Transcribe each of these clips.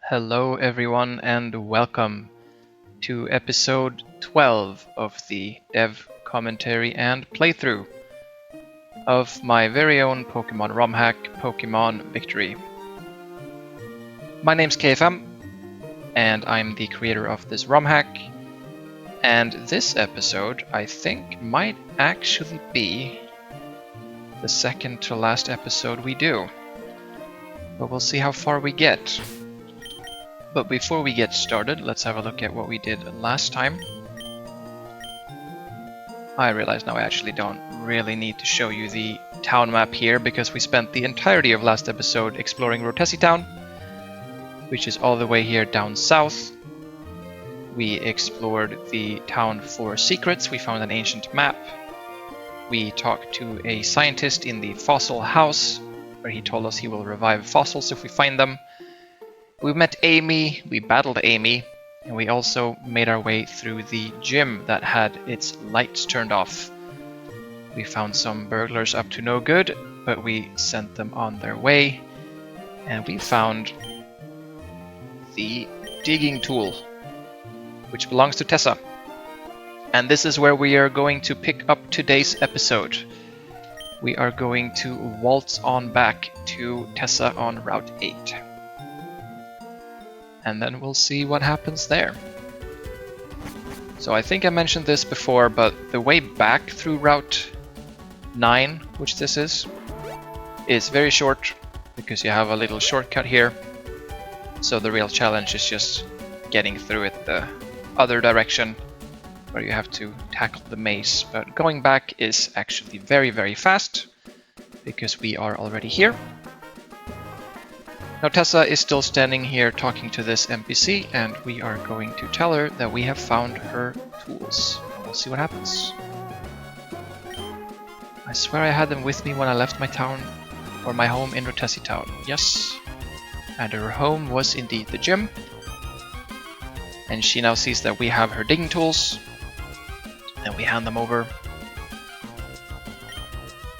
Hello everyone and welcome to episode 12 of the dev commentary and playthrough of my very own Pokemon Romhack, Pokemon Victory. My name's KFM and I'm the creator of this Romhack, and this episode I think might actually be the second to last episode we do, but we'll see how far we get. But before we get started, let's have a look at what we did last time. I realize now I actually don't really need to show you the town map here, because we spent the entirety of last episode exploring Rotesi Town, which is all the way here down south. We explored the town for secrets, we found an ancient map. We talked to a scientist in the fossil house, where he told us he will revive fossils if we find them. We met Amy, we battled Amy, and we also made our way through the gym that had its lights turned off. We found some burglars up to no good, but we sent them on their way, and we found the digging tool, which belongs to Tessa. And this is where we are going to pick up today's episode. We are going to waltz on back to Tessa on Route 8. And then we'll see what happens there. So I think I mentioned this before, but the way back through Route 9, which this is very short, because you have a little shortcut here. So the real challenge is just getting through it the other direction, where you have to tackle the maze. But going back is actually very, very fast, because we are already here. Now Tessa is still standing here talking to this NPC, and we are going to tell her that we have found her tools. We'll see what happens. I swear I had them with me when I left my town, or my home in Rotesi Town. Yes. And her home was indeed the gym. And she now sees that we have her digging tools, and we hand them over.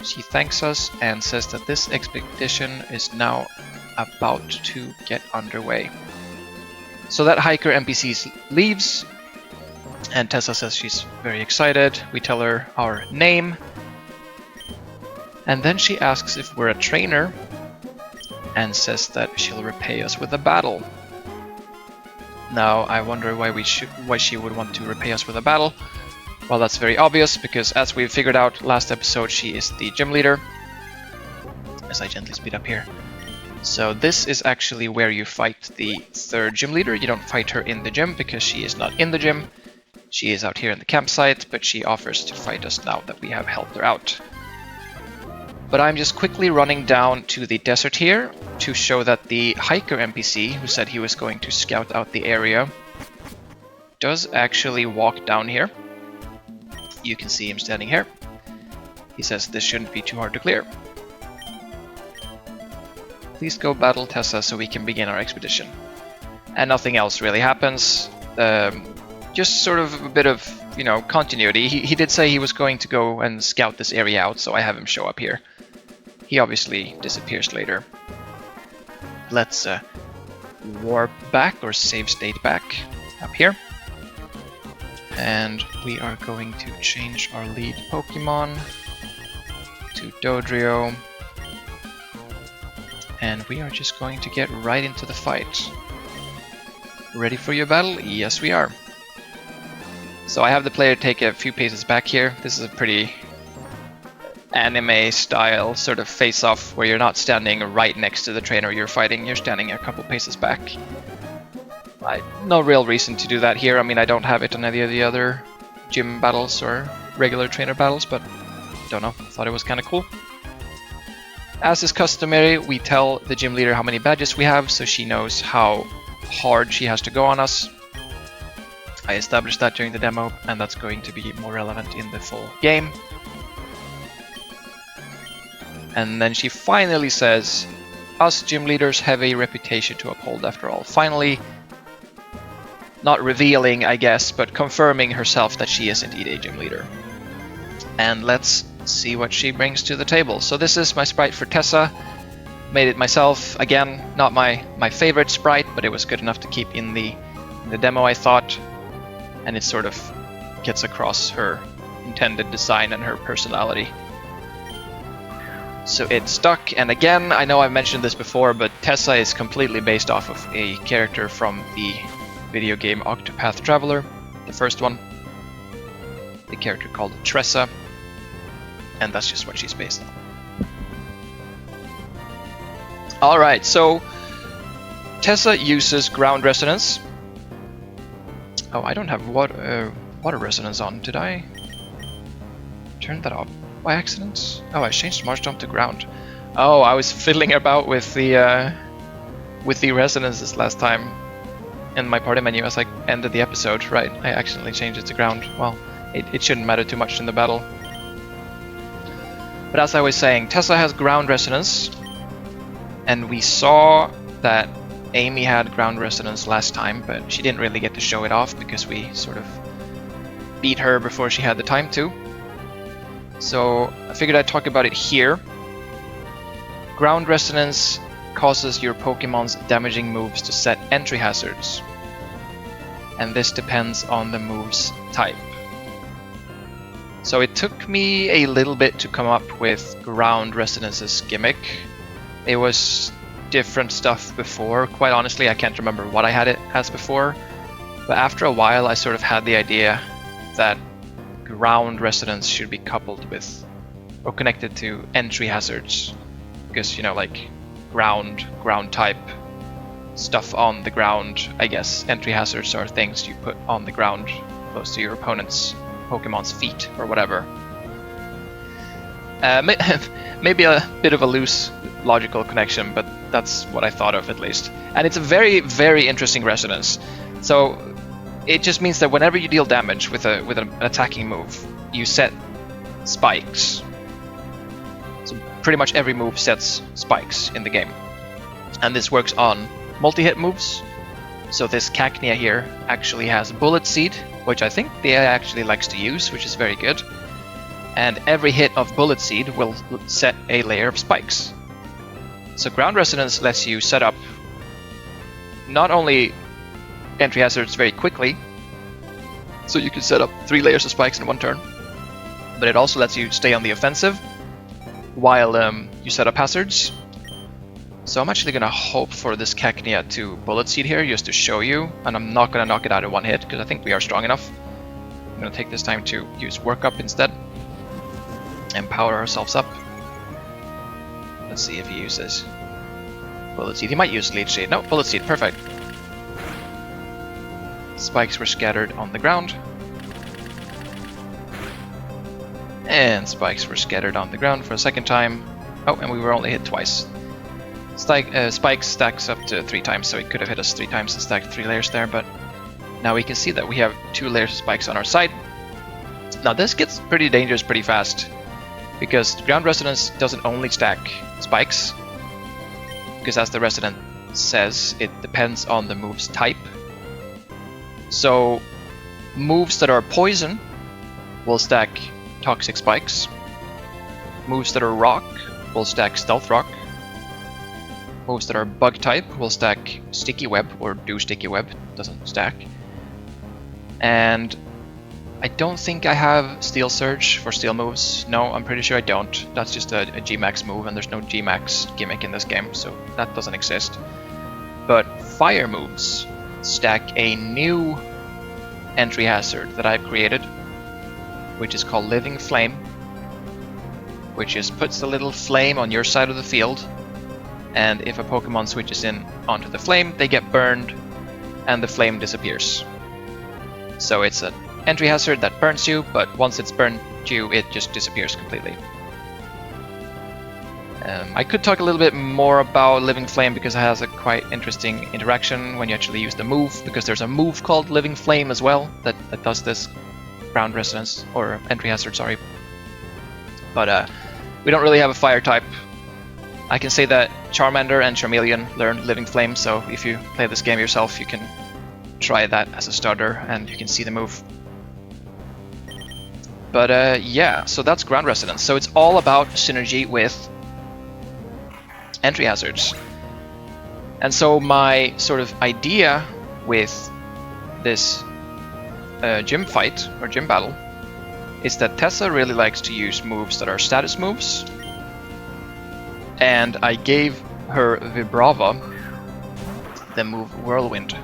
She thanks us and says that this expedition is now about to get underway. So that hiker NPC leaves, and Tessa says she's very excited. We tell her our name, and then she asks if we're a trainer, and says that she'll repay us with a battle. Now I wonder why she would want to repay us with a battle. Well, that's very obvious, because as we figured out last episode, she is the gym leader. As I gently speed up here. So this is actually where you fight the third gym leader. You don't fight her in the gym, because she is not in the gym. She is out here in the campsite, but she offers to fight us now that we have helped her out. But I'm just quickly running down to the desert here to show that the hiker NPC, who said he was going to scout out the area, does actually walk down here. You can see him standing here. He says this shouldn't be too hard to clear. Please go battle Tessa so we can begin our expedition. And nothing else really happens. Just sort of a bit of, continuity. He did say he was going to go and scout this area out, so I have him show up here. He obviously disappears later. Let's warp back, or save state back, up here. And we are going to change our lead Pokemon to Dodrio. And we are just going to get right into the fight. Ready for your battle? Yes, we are. So I have the player take a few paces back here. This is a pretty anime style sort of face-off, where you're not standing right next to the trainer you're fighting, you're standing a couple paces back. No real reason to do that here. I mean, I don't have it on any of the other gym battles or regular trainer battles, but don't know, thought it was kind of cool. As is customary, we tell the gym leader how many badges we have, so she knows how hard she has to go on us. I established that during the demo, and that's going to be more relevant in the full game. And then she finally says, us gym leaders have a reputation to uphold after all. Finally, not revealing, I guess, but confirming herself that she is indeed a gym leader. And let's see what she brings to the table. So this is my sprite for Tessa. Made it myself. Again, not my favorite sprite, but it was good enough to keep in the demo, I thought. And it sort of gets across her intended design and her personality. So it stuck, and again, I know I've mentioned this before, but Tessa is completely based off of a character from the video game Octopath Traveler, the first one. The character called Tessa, and that's just what she's based on. Alright, so Tessa uses ground resonance. Oh, I don't have water resonance on. Did I turn that off by accident? Oh, I changed March Jump to ground. Oh, I was fiddling about with the resonances last time in my party menu as I ended the episode. Right, I accidentally changed it to ground. Well, it shouldn't matter too much in the battle. But as I was saying, Tessa has ground resonance, and we saw that Amy had ground resonance last time, but she didn't really get to show it off because we sort of beat her before she had the time to. So I figured I'd talk about it here. Ground resonance causes your Pokemon's damaging moves to set entry hazards, and this depends on the move's type. So it took me a little bit to come up with ground resonance's gimmick. It was different stuff before. Quite honestly, I can't remember what I had it as before, but after a while I sort of had the idea that ground resonance should be coupled with or connected to entry hazards, because, you know, like ground type stuff on the ground. I guess entry hazards are things you put on the ground close to your opponent's Pokemon's feet or whatever. Maybe a bit of a loose logical connection, but that's what I thought of at least. And it's a very, very interesting resonance. So it just means that whenever you deal damage with an attacking move, you set spikes. So pretty much every move sets spikes in the game. And this works on multi-hit moves. So this Cacnea here actually has Bullet Seed, which I think the AI actually likes to use, which is very good. And every hit of Bullet Seed will set a layer of spikes. So ground resonance lets you set up not only entry hazards very quickly, so you can set up 3 layers of spikes in one turn, but it also lets you stay on the offensive while you set up hazards. So I'm actually gonna hope for this Cacnea to Bullet Seed here just to show you, and I'm not gonna knock it out in one hit because I think we are strong enough. I'm gonna take this time to use Work Up instead and power ourselves up. Let's see if he uses Bullet Seed. He might use Leech Seed. No, Bullet Seed, perfect. Spikes were scattered on the ground. And spikes were scattered on the ground for a second time. Oh, and we were only hit twice. Spike stacks up to 3 times, so he could have hit us 3 times and stacked 3 layers there, but now we can see that we have 2 layers of spikes on our side. Now this gets pretty dangerous pretty fast, because ground resonance doesn't only stack spikes, because as the resonance says, it depends on the move's type. So moves that are poison will stack toxic spikes. Moves that are rock will stack stealth rock. Moves that are bug type will stack sticky web or do sticky web, doesn't stack. And I don't think I have Steel Surge for steel moves. No, I'm pretty sure I don't. That's just a G-Max move, and there's no G-Max gimmick in this game, so that doesn't exist. But fire moves stack a new entry hazard that I've created, which is called Living Flame, which just puts the little flame on your side of the field, and if a Pokemon switches in onto the flame, they get burned, and the flame disappears. So it's an entry hazard that burns you, but once it's burned you, it just disappears completely. I could talk a little bit more about Living Flame because it has a quite interesting interaction when you actually use the move, because there's a move called Living Flame as well that does this ground resonance, or entry hazard, sorry. But we don't really have a fire type. I can say that Charmander and Charmeleon learned Living Flame, so if you play this game yourself, you can try that as a starter and you can see the move. But yeah, so that's ground resonance. So it's all about synergy with entry hazards. And so my sort of idea with this gym fight or gym battle is that Tessa really likes to use moves that are status moves, and I gave her Vibrava the move Whirlwind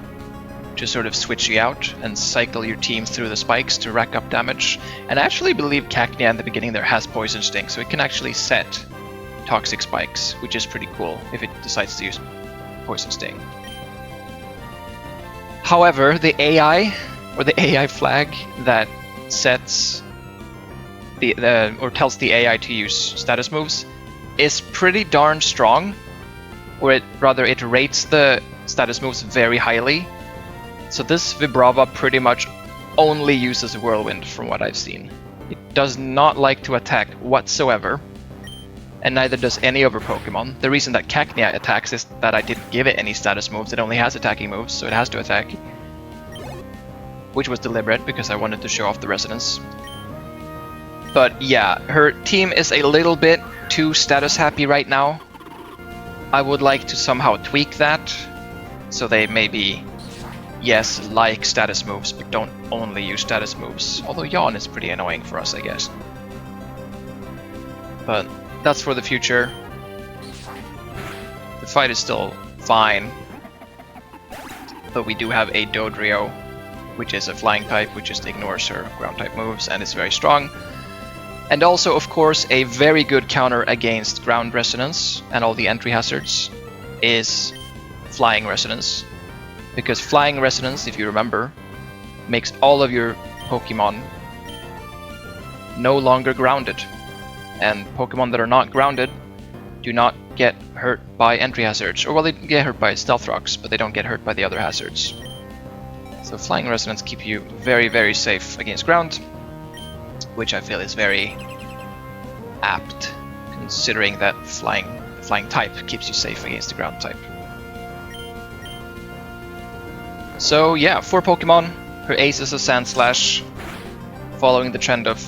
to sort of switch you out and cycle your team through the spikes to rack up damage. And I actually believe Cacnea in the beginning there has Poison Sting, so it can actually set toxic spikes, which is pretty cool if it decides to use Poison Sting. However, the AI, or the AI flag that sets or tells the AI to use status moves is pretty darn strong, or it rates the status moves very highly. So this Vibrava pretty much only uses Whirlwind from what I've seen. It does not like to attack whatsoever, and neither does any other Pokemon. The reason that Cacnea attacks is that I didn't give it any status moves. It only has attacking moves, so it has to attack. Which was deliberate because I wanted to show off the resonance. But yeah, her team is a little bit too status happy right now. I would like to somehow tweak that, so they maybe, yes, like status moves, but don't only use status moves. Although Yawn is pretty annoying for us, I guess. But that's for the future. The fight is still fine, but we do have a Dodrio, which is a flying type, which just ignores her ground type moves, and is very strong. And also, of course, a very good counter against ground resonance and all the entry hazards is flying resonance. Because flying resonance, if you remember, makes all of your Pokemon no longer grounded. And Pokemon that are not grounded do not get hurt by entry hazards. Or well, they get hurt by Stealth Rocks, but they don't get hurt by the other hazards. So flying resonance keep you very, very safe against ground, which I feel is very apt, considering that flying type keeps you safe against the ground type. So yeah, for Pokemon, her ace is a Sandslash, following the trend of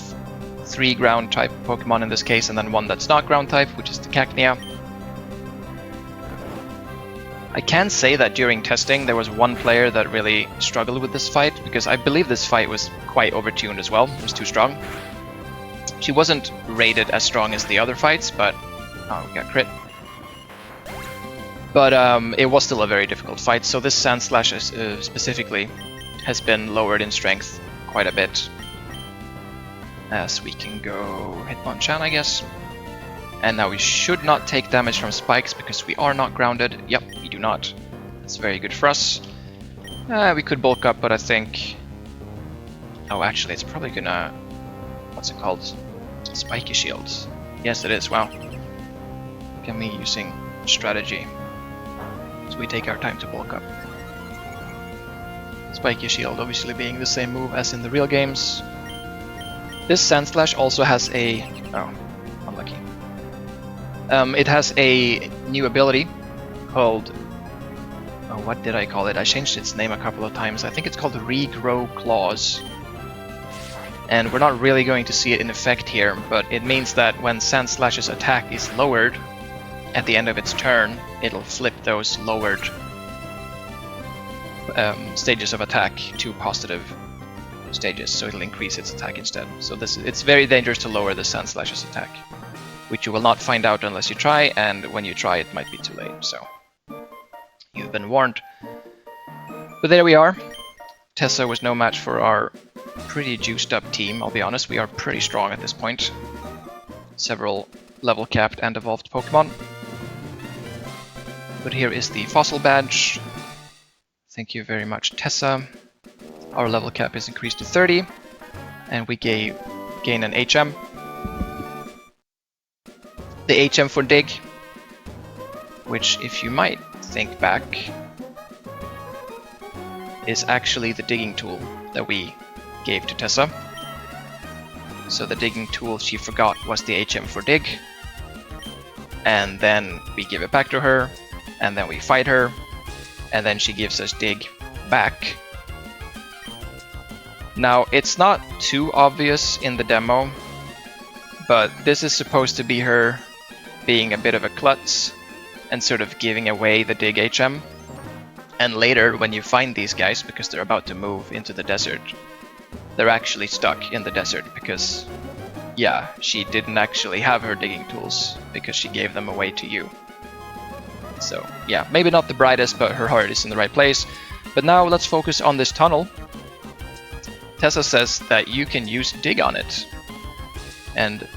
3 ground type Pokemon in this case, and then 1 that's not ground type, which is the Cacnea. I can say that during testing there was one player that really struggled with this fight, because I believe this fight was quite overtuned as well. It was too strong. She wasn't rated as strong as the other fights, but... oh, we got crit. But it was still a very difficult fight, so this Sandslash specifically has been lowered in strength quite a bit. As we can go Hitmonchan, I guess. And now we should not take damage from spikes because we are not grounded. Yep, we do not. That's very good for us. We could bulk up, but I think... oh, actually, it's probably gonna... what's it called? Spiky Shields. Yes, it is. Wow. Look at me using strategy. So we take our time to bulk up. Spiky Shield obviously being the same move as in the real games. This Sandslash also has a... oh, unlucky. It has a new ability called... oh, what did I call it? I changed its name a couple of times. I think it's called Regrow Claws. And we're not really going to see it in effect here, but it means that when Sandslash's attack is lowered, at the end of its turn, it'll flip those lowered stages of attack to positive stages, so it'll increase its attack instead. So it's very dangerous to lower the Sandslash's attack, which you will not find out unless you try, and when you try it might be too late, so you've been warned. But there we are. Tessa was no match for our pretty juiced up team, I'll be honest. We are pretty strong at this point. Several level capped and evolved Pokemon. But here is the fossil badge. Thank you very much, Tessa. Our level cap is increased to 30, and we gain an HM. The HM for Dig, which, if you might think back, is actually the digging tool that we gave to Tessa. So the digging tool she forgot was the HM for Dig, and then we give it back to her, and then we fight her, and then she gives us Dig back. Now, it's not too obvious in the demo, but this is supposed to be her being a bit of a klutz and sort of giving away the dig HM. And later, when you find these guys, because they're about to move into the desert, they're actually stuck in the desert because, yeah, she didn't actually have her digging tools because she gave them away to you. So, yeah, maybe not the brightest, but her heart is in the right place. But now let's focus on this tunnel. Tessa says that you can use dig on it. And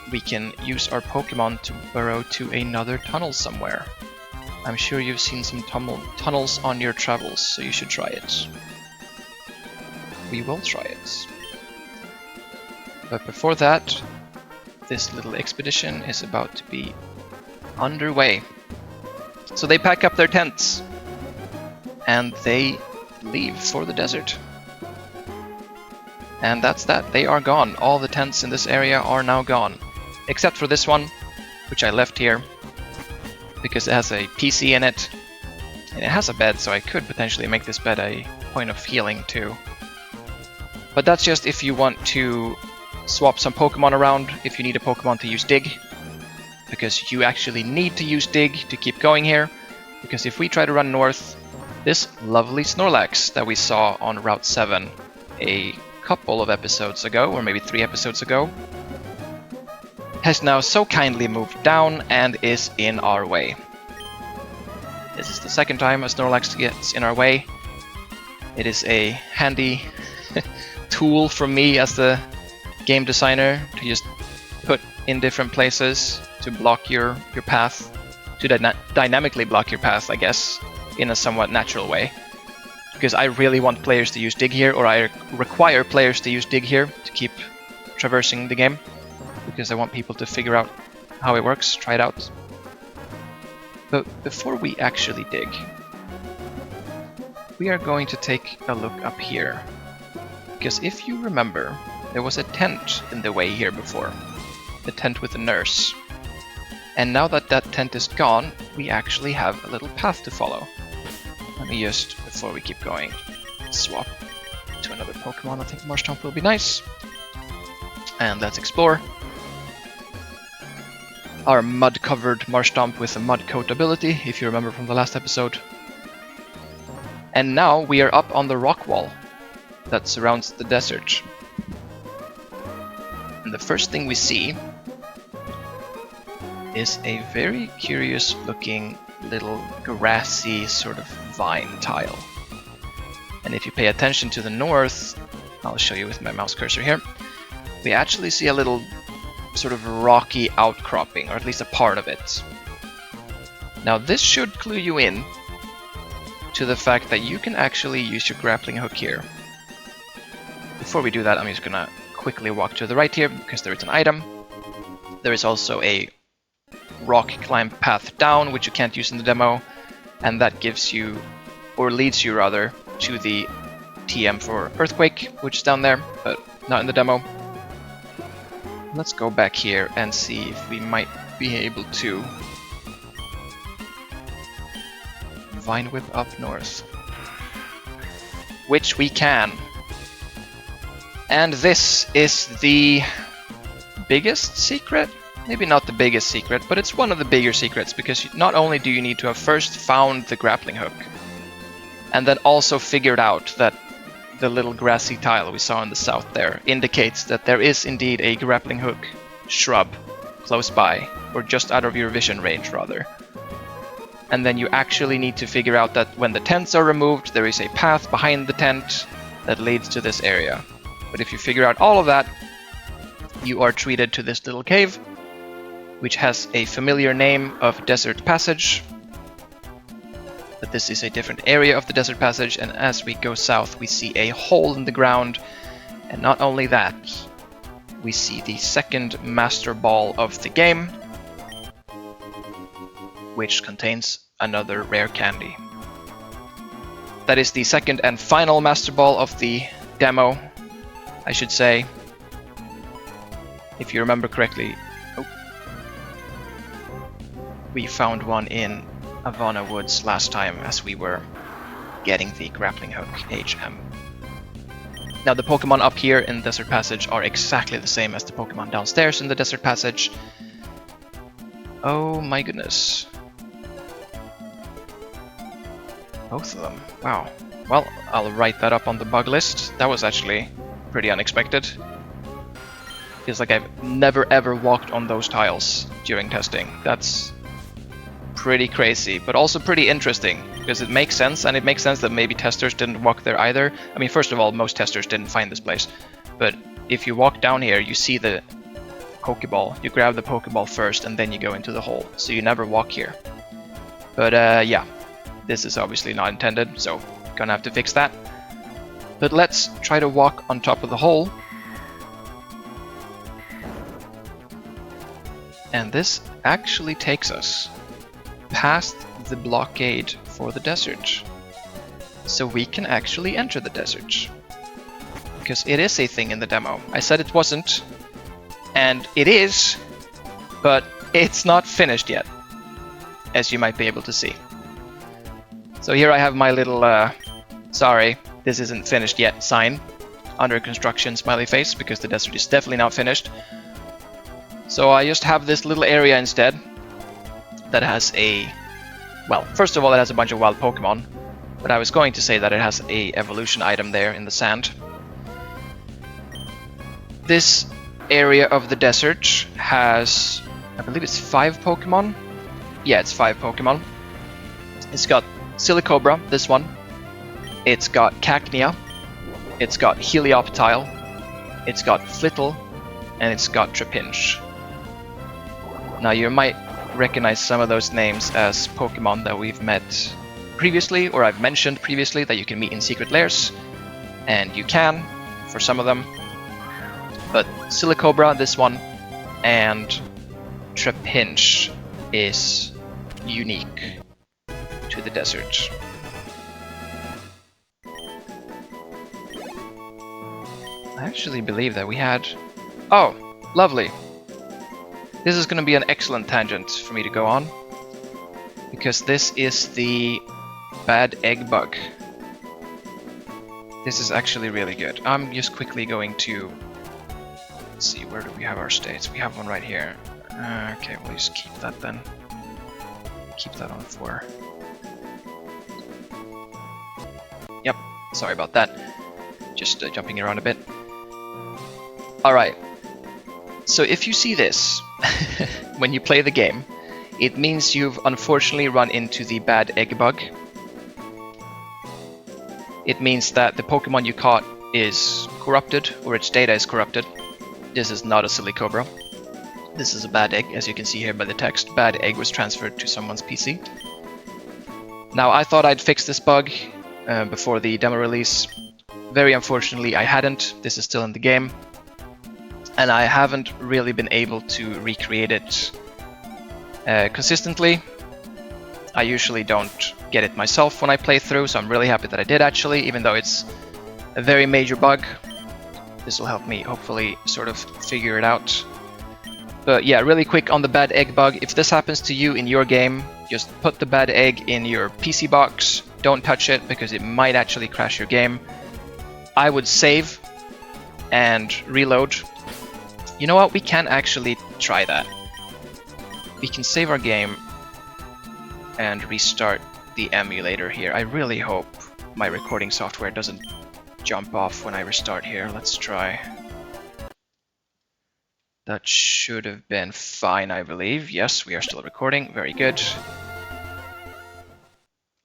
we can use our Pokemon to burrow to another tunnel somewhere. I'm sure you've seen some tunnels on your travels, so you should try it. We will try it. But before that, this little expedition is about to be underway. So they pack up their tents and they leave for the desert. And that's that. They are gone. All the tents in this area are now gone. Except for this one, which I left here because it has a PC in it. And it has a bed, so I could potentially make this bed a point of healing too. But that's just if you want to swap some Pokemon around, if you need a Pokemon to use Dig. Because you actually need to use Dig to keep going here. Because if we try to run north, this lovely Snorlax that we saw on Route 7 a couple of episodes ago, or maybe 3 episodes ago, has now so kindly moved down and is in our way. This is the second time a Snorlax gets in our way. It is a handy tool from me as the game designer to just put in different places to block your path, to dynamically block your path, I guess, in a somewhat natural way. Because I really want players to use Dig here, or I require players to use Dig here to keep traversing the game. Because I want people to figure out how it works, try it out. But before we actually dig, we are going to take a look up here. Because if you remember, there was a tent in the way here before. The tent with the nurse. And now that that tent is gone, we actually have a little path to follow. Let me just, before we keep going, swap to another Pokemon. I think Marshtomp will be nice. And let's explore. Our mud-covered Marshtomp with a mud coat ability, if you remember from the last episode. And now we are up on the rock wall that surrounds the desert. And the first thing we see is a very curious looking little grassy sort of vine tile. And if you pay attention to the north, I'll show you with my mouse cursor here, we actually see a little sort of rocky outcropping, or at least a part of it. Now this should clue you in to the fact that you can actually use your grappling hook here. Before we do that, I'm just gonna quickly walk to the right here because there is an item. There is also a rock climb path down, which you can't use in the demo, and that gives you, or leads you rather, to the TM for Earthquake, which is down there, but not in the demo. Let's go back here and see if we might be able to Vine Whip up north. Which we can. And this is the biggest secret? Maybe not the biggest secret, but it's one of the bigger secrets, because not only do you need to have first found the grappling hook, and then also figured out that the little grassy tile we saw in the south there indicates that there is indeed a grappling hook shrub close by, or just out of your vision range rather. And then you actually need to figure out that when the tents are removed, there is a path behind the tent that leads to this area. But if you figure out all of that, you are treated to this little cave, which has a familiar name of Desert Passage. But this is a different area of the Desert Passage, and as we go south we see a hole in the ground, and not only that, we see the second Master Ball of the game, which contains another rare candy. That is the second and final Master Ball of the demo, I should say. If you remember correctly, we found one in Havana Woods last time as we were getting the grappling hook HM. Now the Pokemon up here in Desert Passage are exactly the same as the Pokemon downstairs in the Desert Passage. Oh my goodness. Both of them. Wow. Well, I'll write that up on the bug list. That was actually pretty unexpected. Feels like I've never ever walked on those tiles during testing. That's pretty crazy, but also pretty interesting, because it makes sense, and it makes sense that maybe testers didn't walk there either. I mean, first of all, most testers didn't find this place, but if you walk down here, you see the Pokeball. You grab the Pokeball first, and then you go into the hole, so you never walk here. But yeah, this is obviously not intended, so gonna have to fix that. But let's try to walk on top of the hole. And this actually takes us past the blockade for the desert. So we can actually enter the desert. Because it is a thing in the demo. I said it wasn't, and it is, but it's not finished yet, as you might be able to see. So here I have my little, sorry, this isn't finished yet sign, under construction smiley face, because the desert is definitely not finished. So I just have this little area instead that has a, well, first of all, it has a bunch of wild Pokemon, but I was going to say that it has a evolution item there in the sand. This area of the desert has, I believe it's 5 Pokemon. Yeah, it's 5 Pokemon. It's got Silicobra, this one. It's got Cacnea. It's got Helioptile. It's got Flittle. And it's got Trapinch. Now you might recognize some of those names as Pokemon that we've met previously, or I've mentioned previously, that you can meet in secret lairs. And you can, for some of them. But Silicobra, this one, and Trapinch is unique to the desert. I actually believe that we had... Oh, lovely. This is going to be an excellent tangent for me to go on, because this is the bad egg bug. This is actually really good. I'm just quickly going to... Let's see, where do we have our states? We have one right here. Okay, we'll just keep that then. Keep that on 4. Yep, sorry about that. Just jumping around a bit. Alright, so if you see this when you play the game, it means you've unfortunately run into the bad egg bug. It means that the Pokemon you caught is corrupted, or its data is corrupted. This is not a Silicobra. This is a bad egg, as you can see here by the text. Bad egg was transferred to someone's PC. Now, I thought I'd fix this bug before the demo release. Very unfortunately, I hadn't. This is still in the game. And I haven't really been able to recreate it consistently. I usually don't get it myself when I play through, so I'm really happy that I did actually, even though it's a very major bug. This will help me hopefully sort of figure it out. But yeah, really quick on the bad egg bug. If this happens to you in your game, just put the bad egg in your PC box. Don't touch it, because it might actually crash your game. I would save and reload. You know what? We can actually try that. We can save our game and restart the emulator here. I really hope my recording software doesn't jump off when I restart here. Let's try. That should have been fine, I believe. Yes, we are still recording. Very good.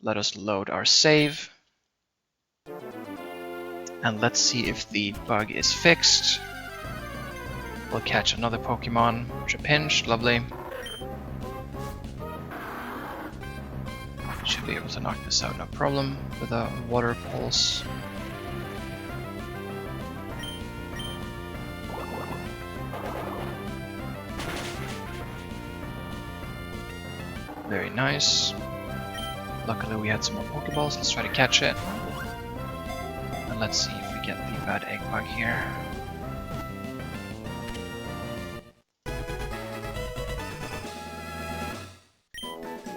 Let us load our save. And let's see if the bug is fixed. We'll catch another Pokemon. Trapinch, lovely. Should be able to knock this out, no problem, with a water pulse. Very nice. Luckily we had some more Pokeballs. Let's try to catch it. And let's see if we get the bad egg bug here.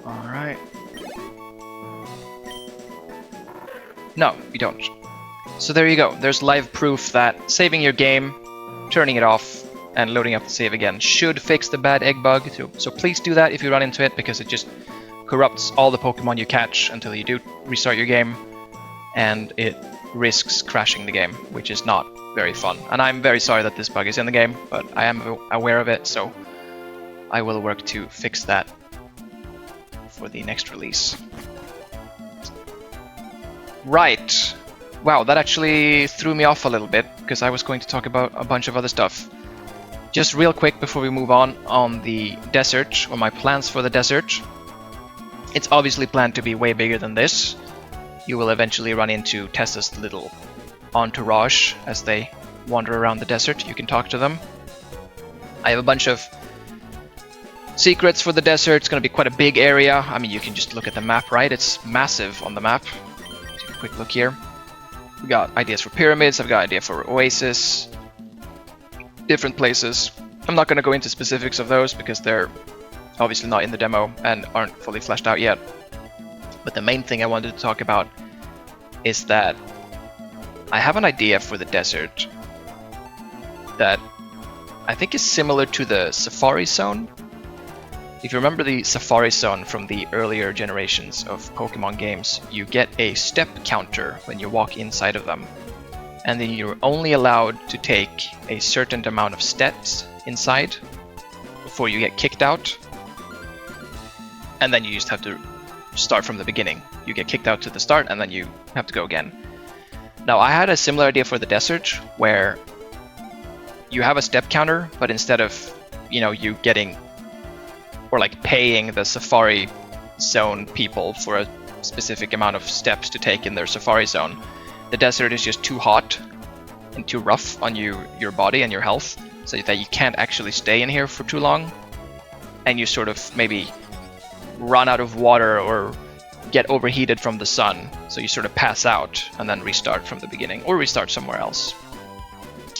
Alright. No, we don't. So there you go. There's live proof that saving your game, turning it off, and loading up the save again should fix the bad egg bug. So please do that if you run into it, because it just corrupts all the Pokemon you catch until you do restart your game, and it risks crashing the game, which is not very fun. And I'm very sorry that this bug is in the game, but I am aware of it, so I will work to fix that for the next release. Right. Wow, that actually threw me off a little bit, because I was going to talk about a bunch of other stuff. Just real quick before we move on the desert, or my plans for the desert. It's obviously planned to be way bigger than this. You will eventually run into Tessa's little entourage as they wander around the desert. You can talk to them. I have a bunch of secrets for the desert. It's going to be quite a big area. I mean, you can just look at the map, right? It's massive on the map. Take a quick look here. We got ideas for pyramids. I've got an idea for oasis. Different places. I'm not going to go into specifics of those because they're obviously not in the demo and aren't fully fleshed out yet. But the main thing I wanted to talk about is that I have an idea for the desert that I think is similar to the Safari Zone. If you remember the Safari Zone from the earlier generations of Pokemon games, you get a step counter when you walk inside of them. And then you're only allowed to take a certain amount of steps inside before you get kicked out. And then you just have to start from the beginning. You get kicked out to the start and then you have to go again. Now I had a similar idea for the desert where you have a step counter, but instead of, you know, you getting or like paying the Safari Zone people for a specific amount of steps to take in their Safari Zone, the desert is just too hot and too rough on your body and your health, so that you can't actually stay in here for too long, and you sort of maybe run out of water or get overheated from the sun, so you sort of pass out and then restart from the beginning or restart somewhere else.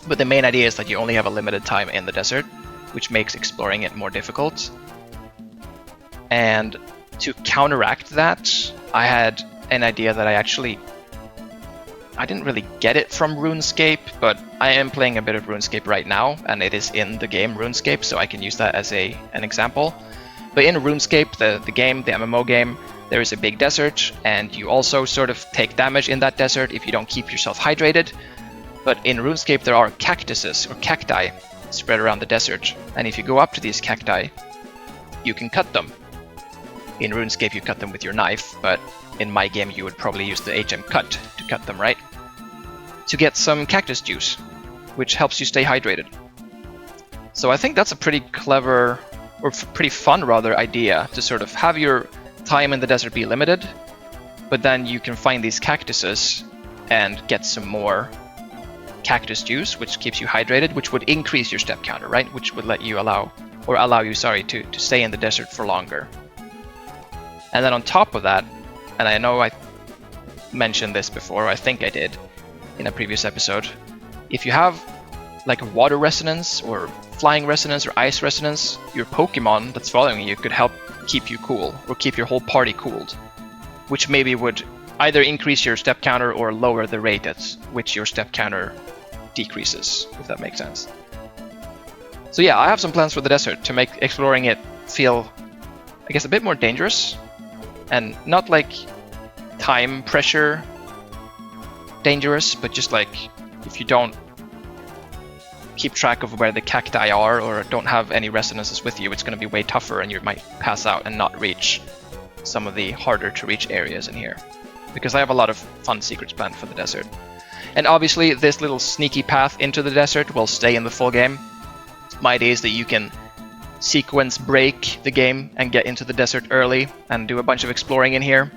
But the main idea is that you only have a limited time in the desert, which makes exploring it more difficult. And to counteract that, I had an idea that I didn't really get it from RuneScape, but I am playing a bit of RuneScape right now, and it is in the game RuneScape, so I can use that as an example. But in RuneScape, the game, the MMO game, there is a big desert, and you also sort of take damage in that desert if you don't keep yourself hydrated. But in RuneScape, there are cactuses, or cacti, spread around the desert, and if you go up to these cacti, you can cut them. In RuneScape, you cut them with your knife, but in my game, you would probably use the HM cut to cut them, right? To get some cactus juice, which helps you stay hydrated. So I think that's a pretty clever, or pretty fun rather, idea to sort of have your time in the desert be limited, but then you can find these cactuses and get some more cactus juice, which keeps you hydrated, which would increase your step counter, right? Which would allow you to stay in the desert for longer. And then on top of that, and I know I mentioned this before, I think I did in a previous episode, if you have like a water resonance or flying resonance or ice resonance, your Pokemon that's following you could help keep you cool or keep your whole party cooled, which maybe would either increase your step counter or lower the rate at which your step counter decreases, if that makes sense. So yeah, I have some plans for the desert to make exploring it feel, I guess, a bit more dangerous, and not like time pressure dangerous, but just like if you don't keep track of where the cacti are or don't have any resonances with you, it's going to be way tougher and you might pass out and not reach some of the harder to reach areas in here. Because I have a lot of fun secrets planned for the desert. And obviously this little sneaky path into the desert will stay in the full game. My idea is that you can sequence break the game and get into the desert early and do a bunch of exploring in here.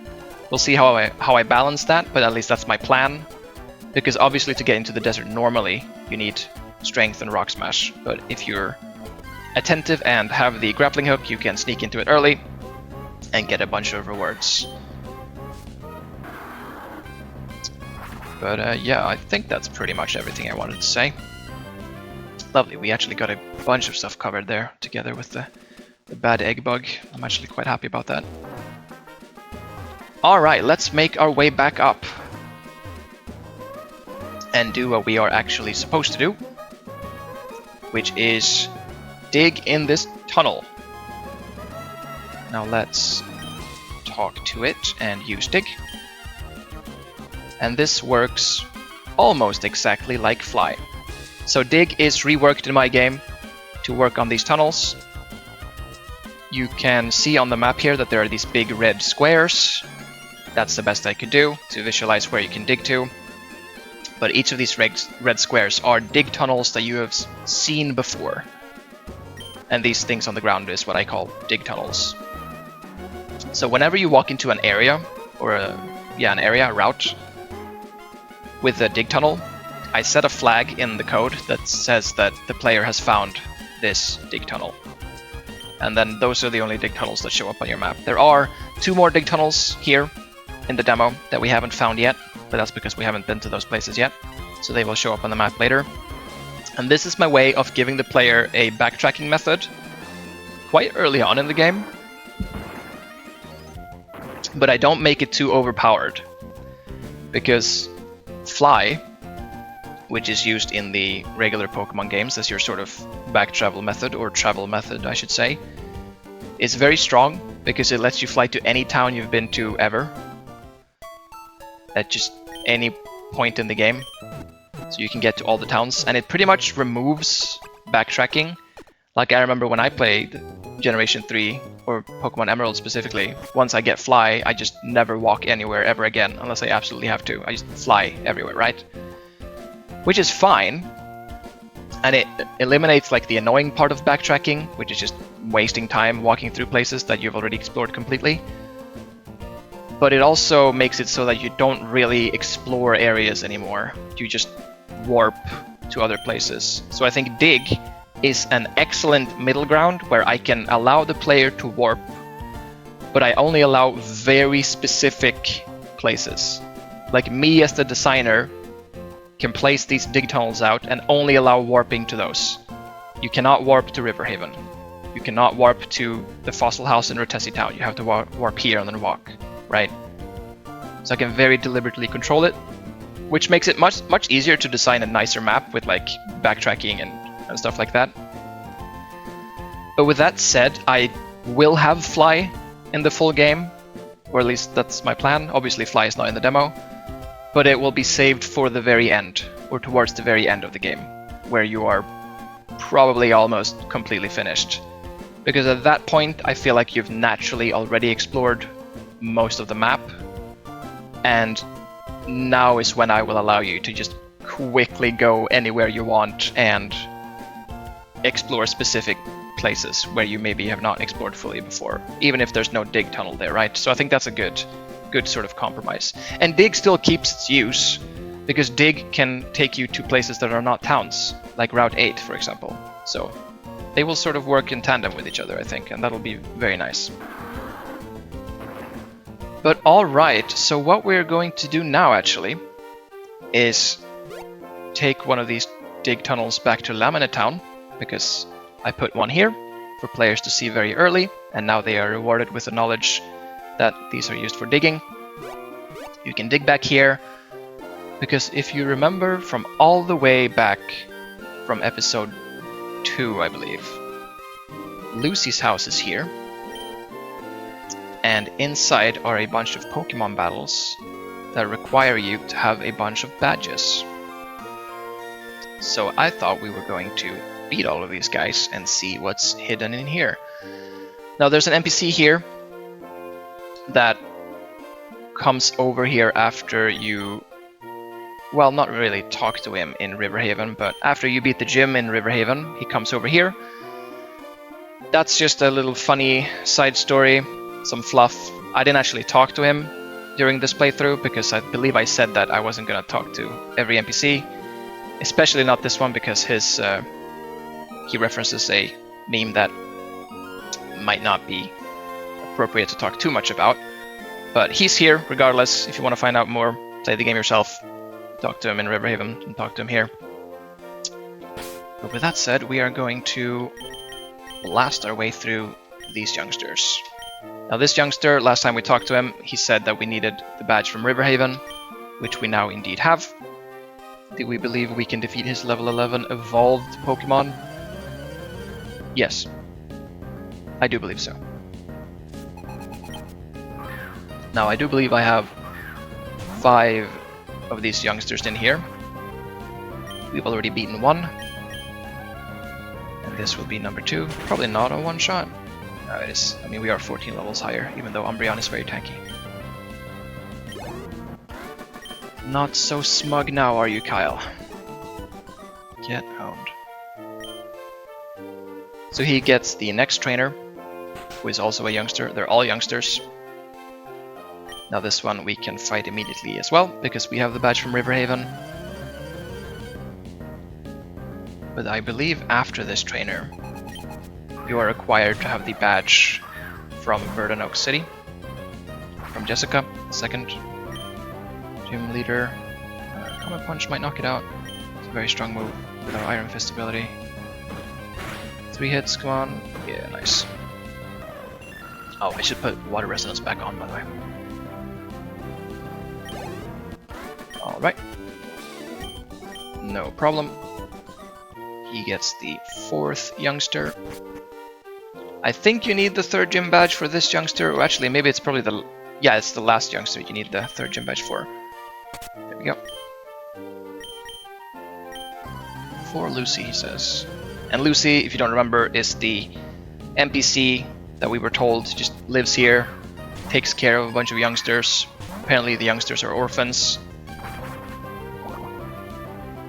We'll see how I balance that, but at least that's my plan. Because obviously to get into the desert normally, you need strength and rock smash. But if you're attentive and have the grappling hook, you can sneak into it early and get a bunch of rewards. But yeah, I think that's pretty much everything I wanted to say. Lovely, we actually got a bunch of stuff covered there together with the bad egg bug. I'm actually quite happy about that. Alright, let's make our way back up and do what we are actually supposed to do, which is dig in this tunnel. Now let's talk to it and use dig. And this works almost exactly like fly. So dig is reworked in my game to work on these tunnels. You can see on the map here that there are these big red squares. That's the best I could do to visualize where you can dig to. But each of these red squares are dig tunnels that you have seen before. And these things on the ground is what I call dig tunnels. So whenever you walk into an area, or an area, a route, with a dig tunnel, I set a flag in the code that says that the player has found this dig tunnel. And then those are the only dig tunnels that show up on your map. There are 2 more dig tunnels here in the demo that we haven't found yet, but that's because we haven't been to those places yet, so they will show up on the map later. And this is my way of giving the player a backtracking method quite early on in the game, but I don't make it too overpowered, because fly, which is used in the regular Pokemon games as your sort of back travel method, or travel method I should say, is very strong because it lets you fly to any town you've been to ever at just any point in the game, so you can get to all the towns, and it pretty much removes backtracking. Like, I remember when I played Generation 3 or Pokemon Emerald specifically, once I get fly, I just never walk anywhere ever again unless I absolutely have to. I just fly everywhere, right? Which is fine, and it eliminates like the annoying part of backtracking, which is just wasting time walking through places that you've already explored completely. But it also makes it so that you don't really explore areas anymore. You just warp to other places. So I think dig is an excellent middle ground where I can allow the player to warp, but I only allow very specific places. Like, me as the designer can place these dig tunnels out and only allow warping to those. You cannot warp to Riverhaven. You cannot warp to the fossil house in Rotesi Town. You have to warp here and then walk, right? So I can very deliberately control it, which makes it much easier to design a nicer map with like backtracking and stuff like that. But with that said, I will have fly in the full game, or at least that's my plan. Obviously fly is not in the demo, but it will be saved for the very end, or towards the very end of the game, where you are probably almost completely finished. Because at that point, I feel like you've naturally already explored most of the map, and now is when I will allow you to just quickly go anywhere you want and explore specific places where you maybe have not explored fully before, even if there's no dig tunnel there, right? So I think that's a good sort of compromise. And dig still keeps its use, because dig can take you to places that are not towns, like Route 8, for example. So they will sort of work in tandem with each other, I think, and that'll be very nice. But alright, so what we're going to do now, actually, is take one of these dig tunnels back to Laminate Town, because I put one here for players to see very early, and now they are rewarded with the knowledge that these are used for digging. You can dig back here, because if you remember from all the way back from episode 2, I believe, Lucy's house is here, and inside are a bunch of Pokemon battles that require you to have a bunch of badges. So I thought we were going to beat all of these guys and see what's hidden in here. Now there's an NPC here that comes over here after you, well, not really talk to him in Riverhaven, but after you beat the gym in Riverhaven, he comes over here. That's just a little funny side story, some fluff. I didn't actually talk to him during this playthrough, because I believe I said that I wasn't gonna talk to every NPC, especially not this one, because his he references a meme that might not be appropriate to talk too much about. But he's here regardless. If you want to find out more, play the game yourself, talk to him in Riverhaven and talk to him here. But with that said, we are going to blast our way through these youngsters. Now this youngster, last time we talked to him, he said that we needed the badge from Riverhaven, which we now indeed have. Do we believe we can defeat his level 11 evolved Pokemon? Yes, I do believe so. Now I do believe I have 5 of these youngsters in here. We've already beaten 1. And this will be number 2. Probably not a one-shot. No, it is. I mean, we are 14 levels higher, even though Umbreon is very tanky. Not so smug now, are you, Kyle? Get owned. So he gets the next trainer, who is also a youngster. They're all youngsters. Now this one we can fight immediately as well, because we have the badge from Riverhaven. But I believe after this trainer, you are required to have the badge from Verdant Oak City. From Jessica, second. Gym leader. Comet Punch might knock it out. It's a very strong move with our Iron Fist ability. 3 hits, come on. Yeah, nice. Oh, I should put Water Resonance back on, by the way. Alright. No problem. He gets the 4th youngster. I think you need the 3rd gym badge for this youngster. Or actually, maybe it's probably the... Yeah, it's the last youngster you need the 3rd gym badge for. There we go. For Lucy, he says. And Lucy, if you don't remember, is the NPC that we were told just lives here, takes care of a bunch of youngsters. Apparently the youngsters are orphans.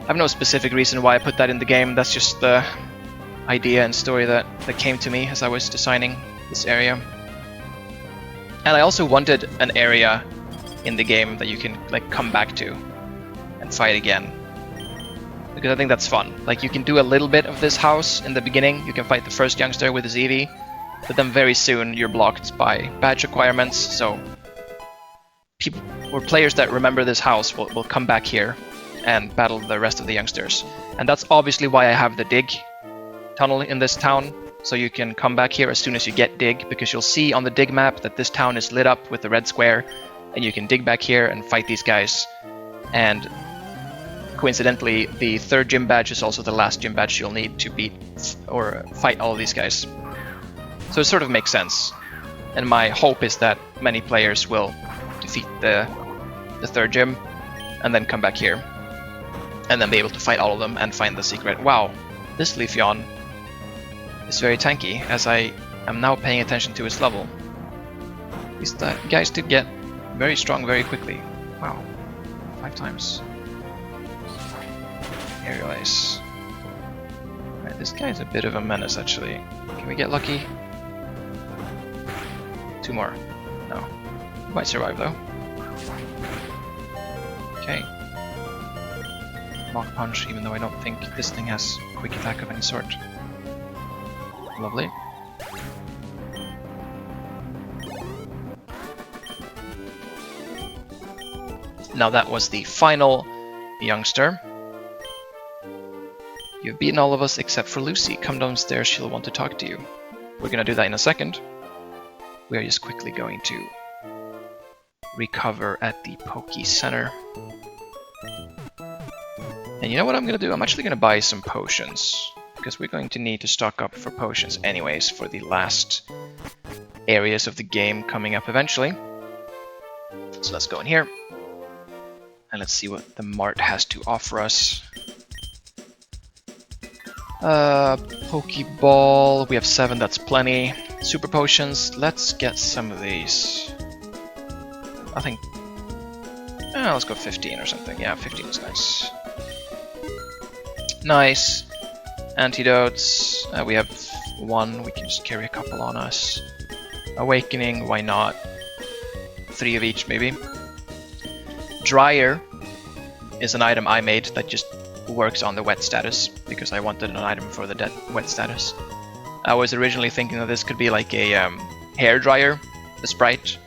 I have no specific reason why I put that in the game, that's just the idea and story that came to me as I was designing this area. And I also wanted an area in the game that you can like come back to and fight again. Because I think that's fun. Like you can do a little bit of this house in the beginning, you can fight the first youngster with his Eevee, but then very soon you're blocked by badge requirements, so people or players that remember this house will come back here and battle the rest of the youngsters. And that's obviously why I have the dig tunnel in this town, so you can come back here as soon as you get dig, because you'll see on the dig map that this town is lit up with the red square, and you can dig back here and fight these guys. And coincidentally, the 3rd gym badge is also the last gym badge you'll need to beat or fight all of these guys. So it sort of makes sense. And my hope is that many players will defeat the 3rd gym and then come back here. And then be able to fight all of them and find the secret. Wow, this Leafeon is very tanky, as I am now paying attention to his level. These guys did get very strong very quickly. Wow, 5 times. Aerial Ace. Right, this guy's a bit of a menace actually. Can we get lucky? 2 more. No. We might survive though. Okay. Mach Punch, even though I don't think this thing has quick attack of any sort. Lovely. Now that was the final youngster. You've beaten all of us except for Lucy. Come downstairs, she'll want to talk to you. We're gonna do that in a second. We are just quickly going to recover at the Poke Center. And you know what I'm gonna do? I'm actually gonna buy some potions, because we're going to need to stock up for potions anyways for the last areas of the game coming up eventually. So let's go in here and let's see what the mart has to offer us. Pokeball, we have 7, that's plenty. Super potions, let's get some of these. I think, let's go 15 or something. Yeah, 15 is nice. Nice. Antidotes, we have 1, we can just carry a couple on us. Awakening, why not? 3 of each maybe. Dryer is an item I made that just works on the wet status, because I wanted an item for the wet status. I was originally thinking that this could be like a hair dryer, the sprite,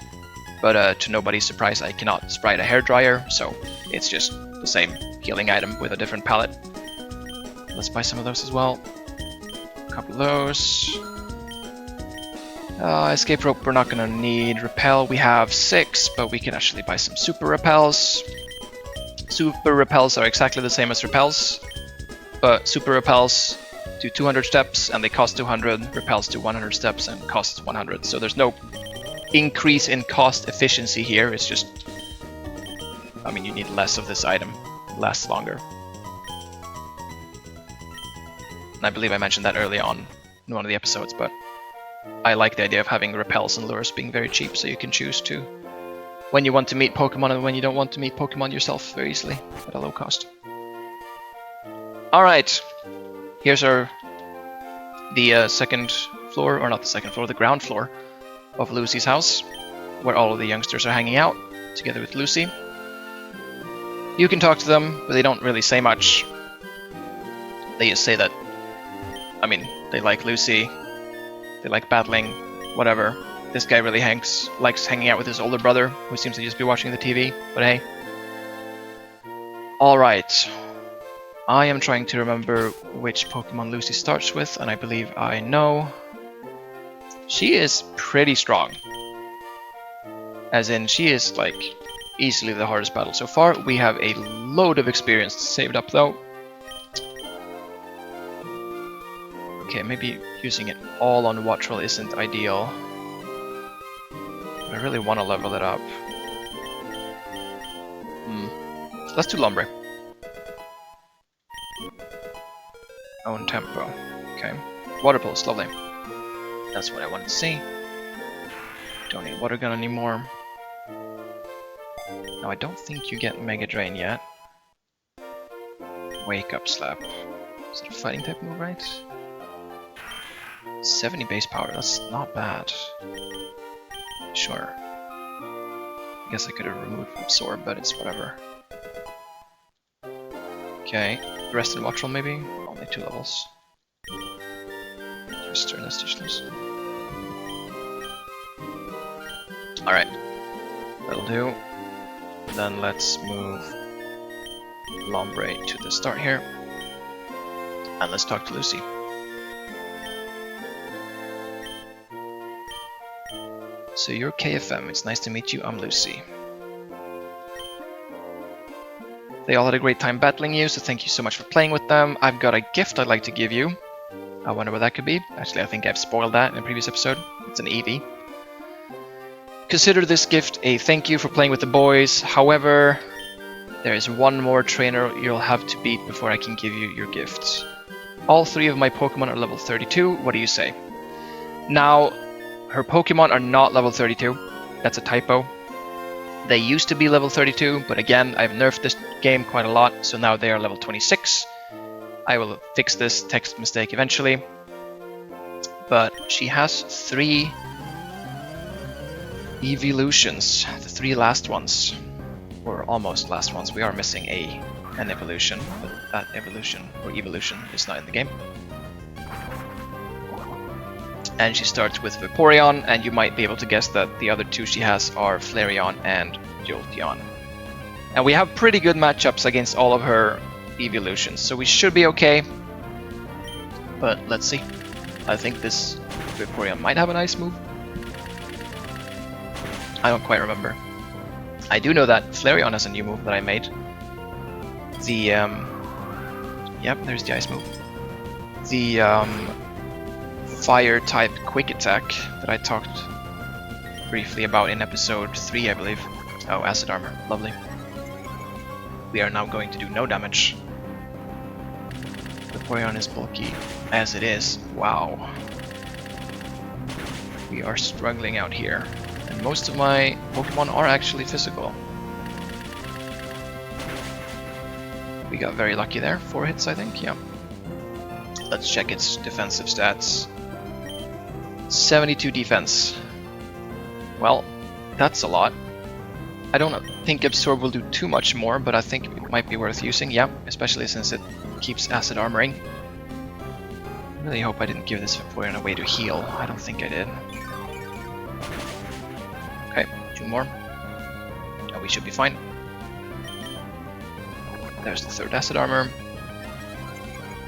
but to nobody's surprise I cannot sprite a hair dryer, so it's just the same healing item with a different palette. Let's buy some of those as well. A couple of those. Escape rope we're not gonna need. Repel, we have 6, but we can actually buy some super repels. Super repels are exactly the same as repels, but super repels do 200 steps and they cost 200, repels do 100 steps and cost 100, so there's no increase in cost efficiency here. It's just, I mean, you need less of this item, it lasts longer. And I believe I mentioned that early on in one of the episodes, but I like the idea of having repels and lures being very cheap, so you can choose to when you want to meet Pokemon and when you don't want to meet Pokemon yourself very easily at a low cost. Alright, here's the second floor, or not the second floor, the ground floor of Lucy's house, where all of the youngsters are hanging out together with Lucy. You can talk to them, but they don't really say much. They just say that, I mean, they like Lucy, they like battling, whatever. This guy really likes hanging out with his older brother, who seems to just be watching the TV, but hey. Alright. I am trying to remember which Pokemon Lucy starts with, and I believe I know. She is pretty strong. As in, she is, like, easily the hardest battle so far. We have a load of experience saved up, though. Okay, maybe using it all on Wattrel isn't ideal. But I really want to level it up. Let's do Lombre. Own tempo. Okay. Water Pulse, lovely. That's what I wanted to see. Don't need Water Gun anymore. Now I don't think you get Mega Drain yet. Wake Up Slap. Is it a fighting type move, right? 70 base power, that's not bad. Sure. I guess I could have removed Absorb, but it's whatever. Okay, Rest and Wattrel maybe? Only 2 levels. Just turn this Stitchless. Alright, that'll do. Then let's move Lombre to the start here. And let's talk to Lucy. So you're KFM, it's nice to meet you, I'm Lucy. They all had a great time battling you, so thank you so much for playing with them. I've got a gift I'd like to give you. I wonder what that could be. Actually, I think I've spoiled that in a previous episode. It's an Eevee. Consider this gift a thank you for playing with the boys. However, there is one more trainer you'll have to beat before I can give you your gifts. All 3 of my Pokemon are level 32, what do you say? Now, her Pokemon are not level 32, that's a typo. They used to be level 32, but again, I've nerfed this game quite a lot, so now they are level 26. I will fix this text mistake eventually. But she has 3 evolutions, the 3 last ones, or almost last ones. We are missing an evolution, but that evolution, or evolution, is not in the game. And she starts with Vaporeon, and you might be able to guess that the other 2 she has are Flareon and Jolteon. And we have pretty good matchups against all of her evolutions, so we should be okay. But let's see. I think this Vaporeon might have an ice move. I don't quite remember. I do know that Flareon has a new move that I made. The, yep, there's the ice move. The, fire type quick attack that I talked briefly about in episode 3, I believe. Oh, acid armor, lovely. We are now going to do no damage. The Vaporeon is bulky as it is. Wow. We are struggling out here. And most of my Pokemon are actually physical. We got very lucky there. 4 hits, I think, yeah. Let's check its defensive stats. 72 defense. Well, that's a lot. I don't think Absorb will do too much more, but I think it might be worth using, yeah, especially since it keeps acid armoring. I really hope I didn't give this Vaporeon a way to heal. I don't think I did. Okay, 2 more. And we should be fine. There's the 3rd acid armor.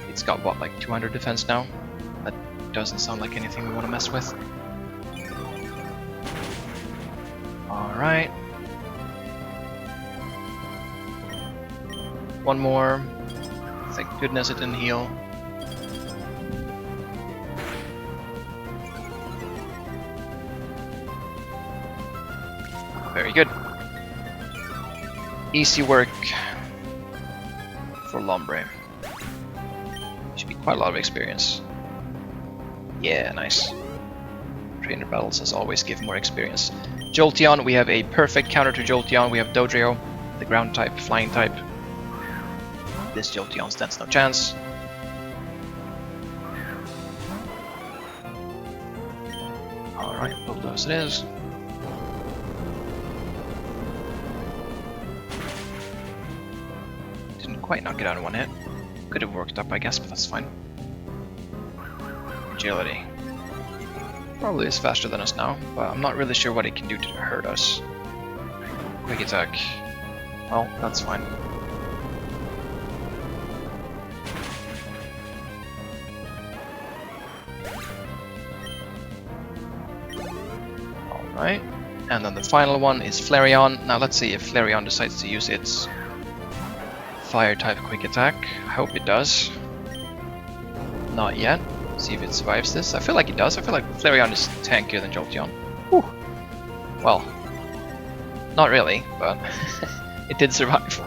It's got what, like 200 defense now? That doesn't sound like anything we want to mess with. Alright. 1 more. Thank goodness it didn't heal. Very good. Easy work for Lombre. Should be quite a lot of experience. Yeah, nice. Trainer battles as always give more experience. Jolteon, we have a perfect counter to Jolteon. We have Dodrio, the ground type, flying type. This Jolteon stands no chance. Alright, Bulldoze it is. Didn't quite knock it out in one hit. Could have worked up, I guess, but that's fine. Agility. Probably is faster than us now, but I'm not really sure what it can do to hurt us. Quick attack. Well, that's fine. Alright, and then the final one is Flareon. Now let's see if Flareon decides to use its fire type quick attack. I hope it does. Not yet. See if it survives this. I feel like it does. I feel like Flareon is tankier than Jolteon. Whew. Well, not really, but it did survive.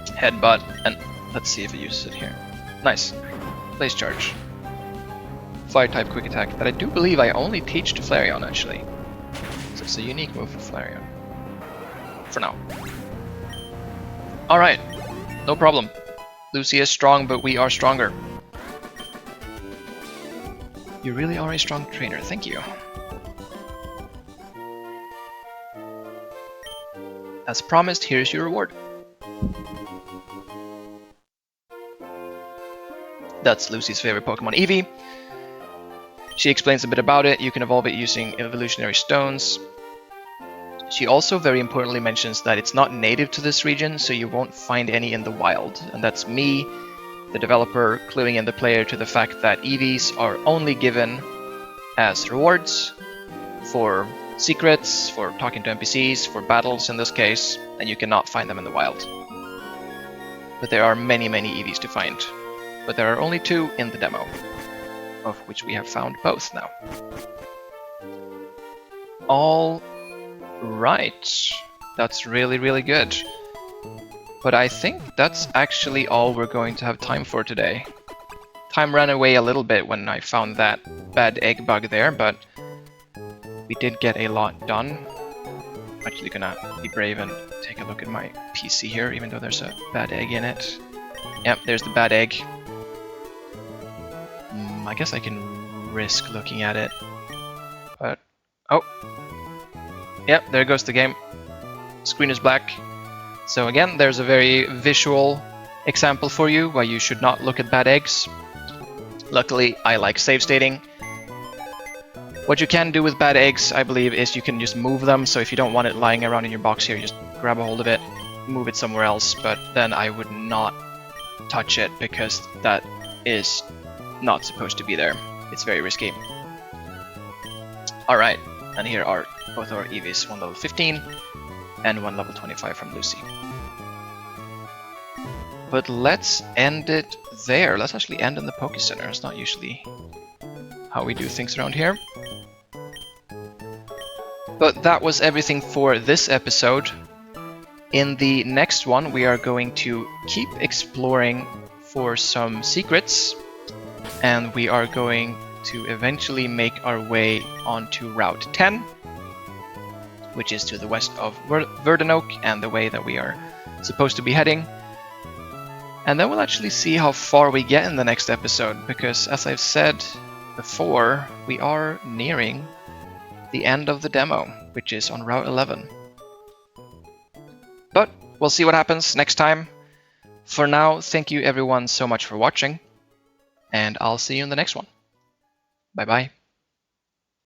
Headbutt, and let's see if it uses it here. Nice. Blaze Charge. Fire type quick attack that I do believe I only teach to Flareon actually. So it's a unique move for Flareon. For now. Alright, no problem. Lucy is strong, but we are stronger. You really are a strong trainer, thank you. As promised, here's your reward. That's Lucy's favorite Pokemon, Eevee. She explains a bit about it. You can evolve it using evolutionary stones. She also very importantly mentions that it's not native to this region, so you won't find any in the wild. And that's me, the developer, cluing in the player to the fact that EVs are only given as rewards for secrets, for talking to NPCs, for battles in this case, and you cannot find them in the wild. But there are many, many EVs to find. But there are only 2 in the demo, of which we have found both now. All right, that's really, really good. But I think that's actually all we're going to have time for today. Time ran away a little bit when I found that bad egg bug there, but we did get a lot done. I'm actually gonna be brave and take a look at my PC here, even though there's a bad egg in it. Yep, there's the bad egg. I guess I can risk looking at it, but oh, yep, there goes the game. Screen is black. So again, there's a very visual example for you why you should not look at bad eggs. Luckily, I like save stating. What you can do with bad eggs, I believe, is you can just move them. So if you don't want it lying around in your box here, just grab a hold of it, move it somewhere else. But then I would not touch it because that is not supposed to be there. It's very risky. Alright, and here are both our EVs, one level 15 and one level 25 from Lucy. But let's end it there. Let's actually end in the Poké Center. It's not usually how we do things around here. But that was everything for this episode. In the next one, we are going to keep exploring for some secrets, and we are going to eventually make our way onto Route 10, which is to the west of Verdenoak and the way that we are supposed to be heading. And then we'll actually see how far we get in the next episode, because as I've said before, we are nearing the end of the demo, which is on Route 11. But we'll see what happens next time. For now, thank you everyone so much for watching, and I'll see you in the next one. Bye bye.